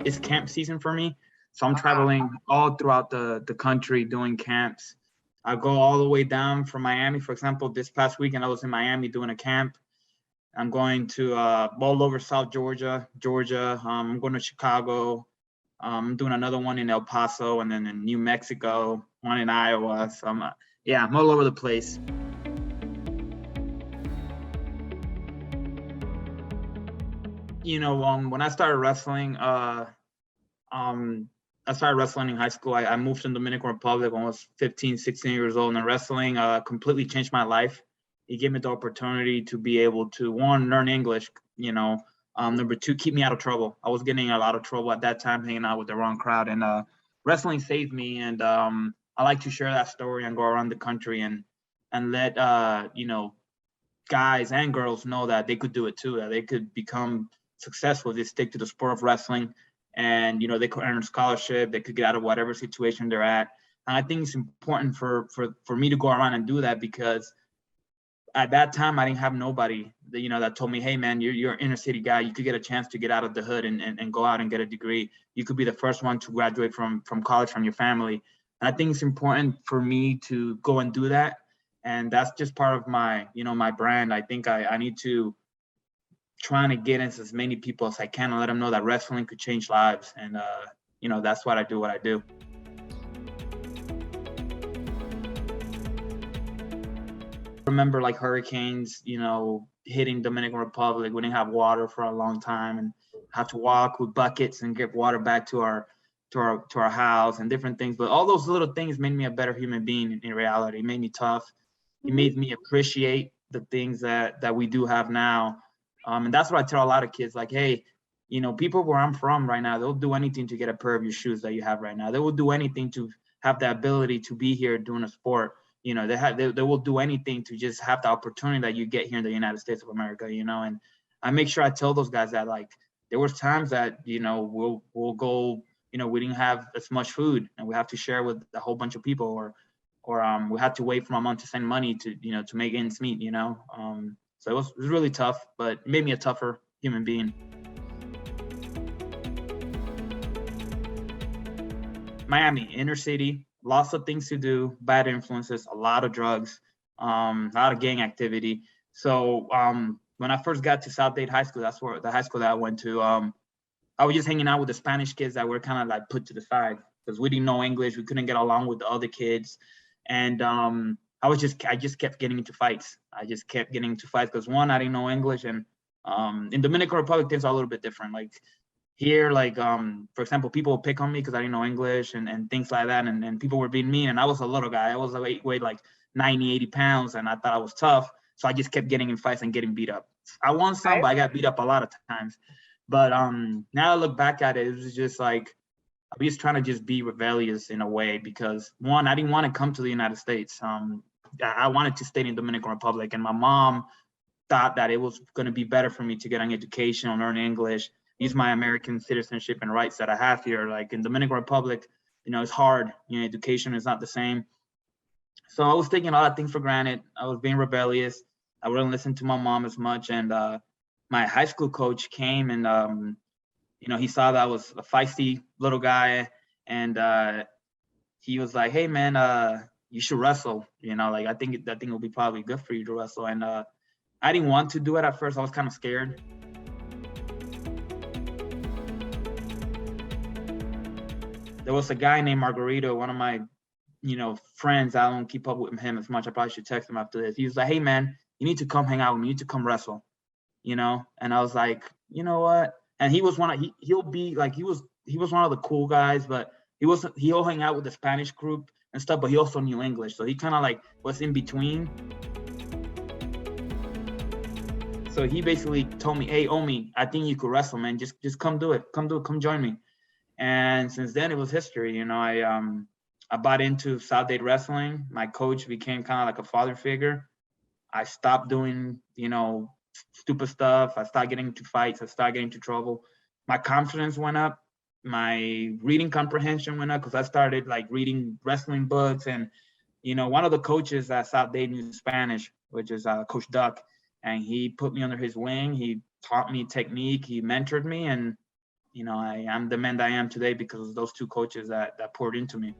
it's camp season for me. So I'm traveling all throughout the country doing camps. I go all the way down from Miami. For example, this past weekend, I was in Miami doing a camp. I'm going to all over South Georgia. I'm going to Chicago. I'm doing another one in El Paso, and then in New Mexico, one in Iowa. So I'm all over the place. When I started wrestling, I started wrestling in high school. I moved to the Dominican Republic when I was 15, 16 years old, and wrestling completely changed my life. It gave me the opportunity to be able to, one, learn English, number two, keep me out of trouble. I was getting a lot of trouble at that time, hanging out with the wrong crowd, and wrestling saved me. And I like to share that story and go around the country and let guys and girls know that they could do it too, that they could become successful if they stick to the sport of wrestling. And they could earn a scholarship, they could get out of whatever situation they're at. And I think it's important for me to go around and do that, because at that time I didn't have nobody that told me, hey man, you're an inner city guy, you could get a chance to get out of the hood and go out and get a degree. You could be the first one to graduate from college from your family. And I think it's important for me to go and do that. And that's just part of my my brand. I think I need to trying to get into as many people as I can and let them know that wrestling could change lives. And that's what I do. Remember like hurricanes, hitting Dominican Republic. We didn't have water for a long time and have to walk with buckets and get water back to our house and different things. But all those little things made me a better human being in reality. It made me tough. It made me appreciate the things that we do have now. And that's what I tell a lot of kids, like, hey, people where I'm from right now, they'll do anything to get a pair of your shoes that you have right now. They will do anything to have the ability to be here doing a sport. They will do anything to just have the opportunity that you get here in the United States of America, and I make sure I tell those guys that, like, there was times that, we'll go, we didn't have as much food and we have to share with a whole bunch of people, or we had to wait for my mom to send money to, to make ends meet, So it was really tough, but it made me a tougher human being. Miami, inner city, lots of things to do, bad influences, a lot of drugs, a lot of gang activity. So when I first got to South Dade High School, that's where the high school that I went to, I was just hanging out with the Spanish kids that were kind of like put to the side because we didn't know English. We couldn't get along with the other kids. And I just kept getting into fights. Because one, I didn't know English, and in Dominican Republic things are a little bit different. Like here, for example, people would pick on me because I didn't know English and things like that, and people were being mean, and I was a little guy. I was weighed like 90, 80 pounds, and I thought I was tough, so I just kept getting in fights and getting beat up. I won some, but I got beat up a lot of times. But now I look back at it, it was just like I was trying to just be rebellious in a way, because one, I didn't want to come to the United States. I wanted to stay in the Dominican Republic, and my mom thought that it was going to be better for me to get an education and learn English, use my American citizenship and rights that I have here. Like in Dominican Republic, it's hard. Education is not the same. So I was taking a lot of things for granted. I was being rebellious. I wouldn't listen to my mom as much. And my high school coach came and he saw that I was a feisty little guy, and he was like, hey man, you should wrestle. I think that thing will be probably good for you to wrestle. And I didn't want to do it at first. I was kind of scared. There was a guy named Margarito, one of my friends. I don't keep up with him as much. I probably should text him after this. He was like, hey man, you need to come hang out with me. You need to come wrestle. And I was like, you know what? And he was one of he was one of the cool guys, but he'll hang out with the Spanish group and stuff, but he also knew English. So he kind of like was in between. So he basically told me, hey, Omi, I think you could wrestle, man. Just come do it. Come join me. And since then it was history. I bought into South Dade wrestling. My coach became kind of like a father figure. I stopped doing, stupid stuff. I started getting into fights. I started getting into trouble. My confidence went up. My reading comprehension went up because I started like reading wrestling books. And, one of the coaches at South Dade knew Spanish, which is Coach Duck. And he put me under his wing. He taught me technique. He mentored me. And, I am the man that I am today because of those two coaches that poured into me.